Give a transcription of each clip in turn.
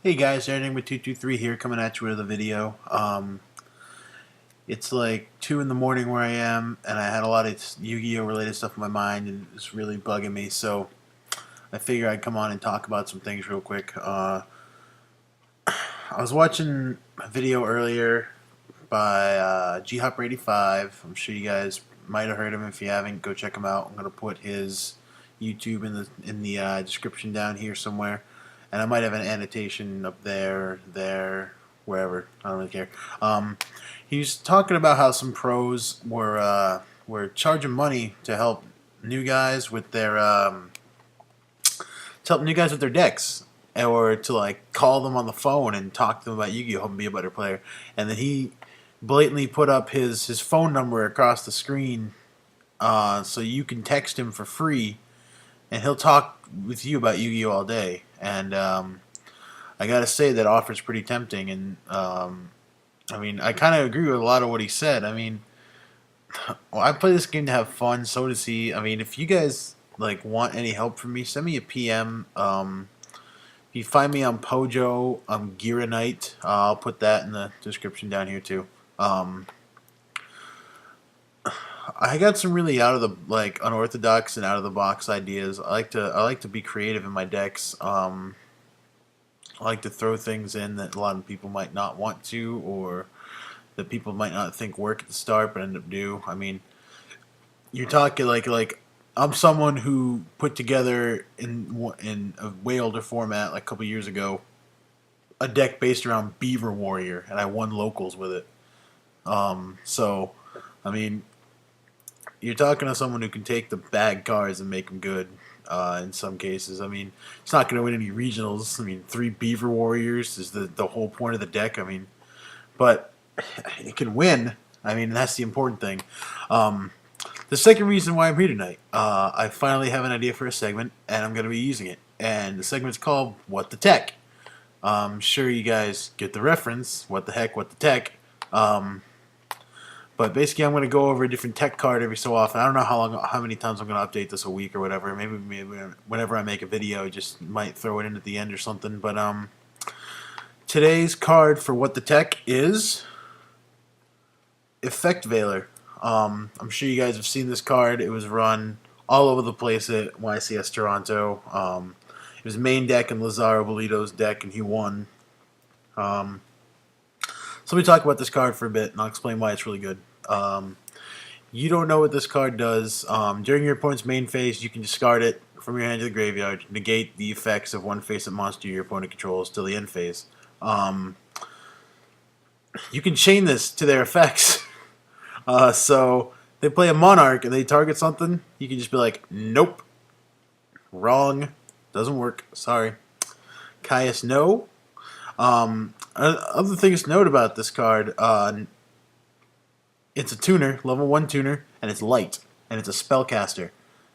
Hey guys, Enigma223 here, coming at you with a video. It's like 2 in the morning where I am, and I had a lot of Yu-Gi-Oh! Related stuff in my mind, and it's really bugging me, so I figure I'd come on and talk about some things real quick. I was watching a video earlier by GHopper85. I'm sure you guys might have heard him. If you haven't, go check him out. I'm going to put his YouTube in the description down here somewhere. And I might have an annotation up there, wherever. I don't really care. He's talking about how some pros were charging money to help new guys with their decks, or to like call them on the phone and talk to them about Yu-Gi-Oh! Help them be a better player. And then he blatantly put up his phone number across the screen, so you can text him for free, and he'll talk with you about Yu-Gi-Oh! All day. And I gotta say that offer's pretty tempting. And I mean, I kind of agree with a lot of what he said. I mean, well, I play this game to have fun. So does he. I mean, if you guys like want any help from me, send me a PM. If you find me on Pojo, I'm Gira Knight. I'll put that in the description down here too. I got some really out of the unorthodox and out of the box ideas. I like to be creative in my decks. I like to throw things in that a lot of people might not want to, or that people might not think work at the start but end up do. I mean, you're talking like I'm someone who put together in a way older format, like a couple years ago, a deck based around Beaver Warrior, and I won locals with it. So, I mean, you're talking to someone who can take the bad cards and make them good. In some cases, I mean, it's not going to win any regionals. I mean, 3 Beaver Warriors is the whole point of the deck. I mean, but it can win. I mean, that's the important thing. The second reason why I'm here tonight, I finally have an idea for a segment, and I'm going to be using it. And the segment's called What the Tech. I'm sure you guys get the reference. What the heck, what the tech. But basically, I'm going to go over a different tech card every so often. I don't know how many times I'm going to update this a week or whatever. Maybe whenever I make a video, I just might throw it in at the end or something. But today's card for What the Tech is Effect Veiler. I'm sure you guys have seen this card. It was run all over the place at YCS Toronto. It was main deck in Lazaro Bolito's deck, and he won. So let me talk about this card for a bit, and I'll explain why it's really good. You don't know what this card does. During your opponent's main phase, you can discard it from your hand to the graveyard, negate the effects of one face-up monster your opponent controls till the end phase. You can chain this to their effects. So they play a Monarch and they target something, you can just be like, nope, wrong, doesn't work, sorry. Caius, no. Other things to note about this card, it's a tuner, level 1 tuner, and it's light, and it's a spellcaster.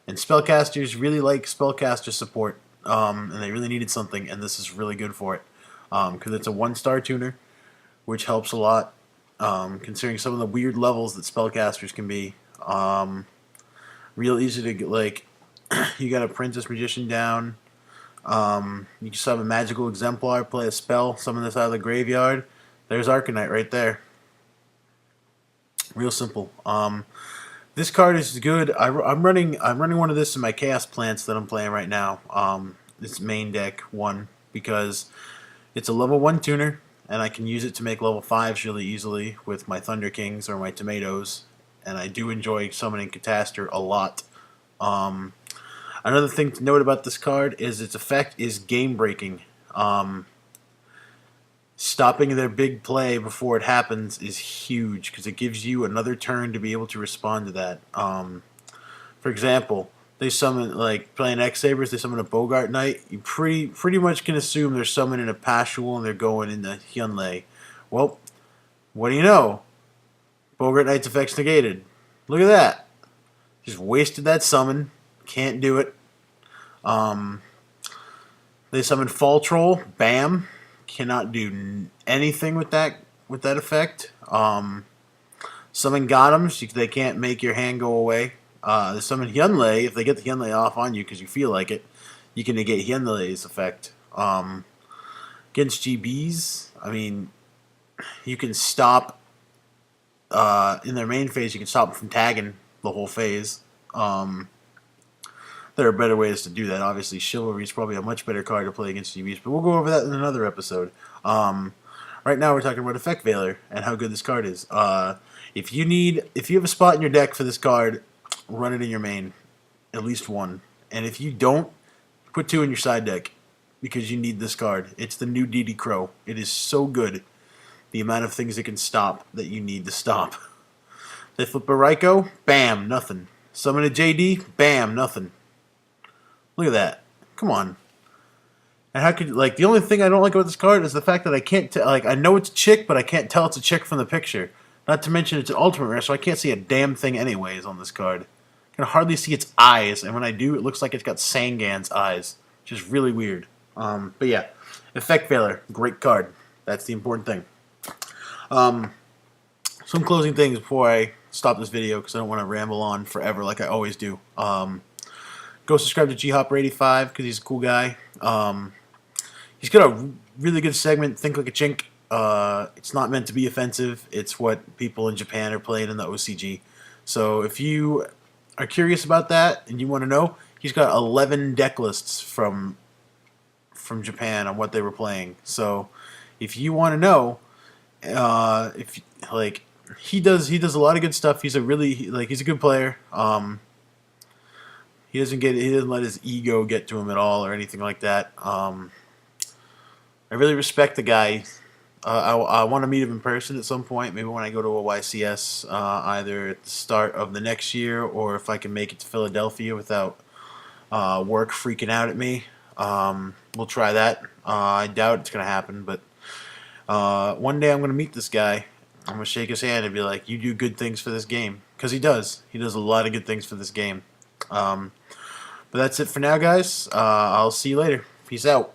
And spellcasters really like spellcaster support, and they really needed something, and this is really good for it. Because it's a 1-star tuner, which helps a lot, considering some of the weird levels that spellcasters can be. Real easy to get, like, you got a Princess Magician down. You just have a magical exemplar, play a spell, summon this out of the graveyard. There's Arcanite right there. Real simple. This card is good. I'm running one of this in my Chaos Plants that I'm playing right now. It's main deck 1 because it's a level 1 tuner, and I can use it to make level 5s really easily with my Thunder Kings or my Tomatoes. And I do enjoy summoning Catastor a lot. Another thing to note about this card is its effect is game breaking. Stopping their big play before it happens is huge because it gives you another turn to be able to respond to that. For example, they summon, like playing X-Sabers, they summon a Bogart Knight. You pretty much can assume they're summoning a Pashul and they're going in the Hyunlei. Well, what do you know? Bogart Knight's effect's negated. Look at that. Just wasted that summon. Can't do it. They summon Fall Troll. Bam. Cannot do anything with that effect. Summon Gothams. They can't make your hand go away. They summon Hyunlei. If they get the Hyunlei off on you because you feel like it, you can negate Hyunlei's effect. Against GBs, I mean, you can stop in their main phase. You can stop them from tagging the whole phase. There are better ways to do that. Obviously, Chivalry is probably a much better card to play against GBs, but we'll go over that in another episode. Right now, we're talking about Effect Veiler and how good this card is. If you have a spot in your deck for this card, run it in your main, at least one. And if you don't, put 2 in your side deck because you need this card. It's the new DD Crow. It is so good. The amount of things it can stop that you need to stop. They flip a Raikou, bam, nothing. Summon a JD, bam, nothing. Look at that. Come on. And how could, like, the only thing I don't like about this card is the fact that I can't tell, like, I know it's a chick, but I can't tell it's a chick from the picture. Not to mention it's an ultimate rare, so I can't see a damn thing anyways on this card. I can hardly see its eyes, and when I do, it looks like it's got Sangan's eyes, which is really weird. But yeah, Effect Veiler, great card. That's the important thing. Some closing things before I stop this video, because I don't want to ramble on forever like I always do. Go subscribe to GHopper85 because he's a cool guy. He's got a really good segment, Think Like a Chink. It's not meant to be offensive. It's what people in Japan are playing in the OCG. So if you are curious about that and you want to know, he's got 11 deck lists from Japan on what they were playing. So if you want to know, if like he does a lot of good stuff. He's a really he's a good player. He doesn't let his ego get to him at all or anything like that. I really respect the guy. I want to meet him in person at some point, maybe when I go to a YCS, either at the start of the next year or if I can make it to Philadelphia without work freaking out at me. We'll try that. I doubt it's going to happen, but one day I'm going to meet this guy. I'm going to shake his hand and be like, you do good things for this game. Because he does. He does a lot of good things for this game. But that's it for now, guys. I'll see you later. Peace out.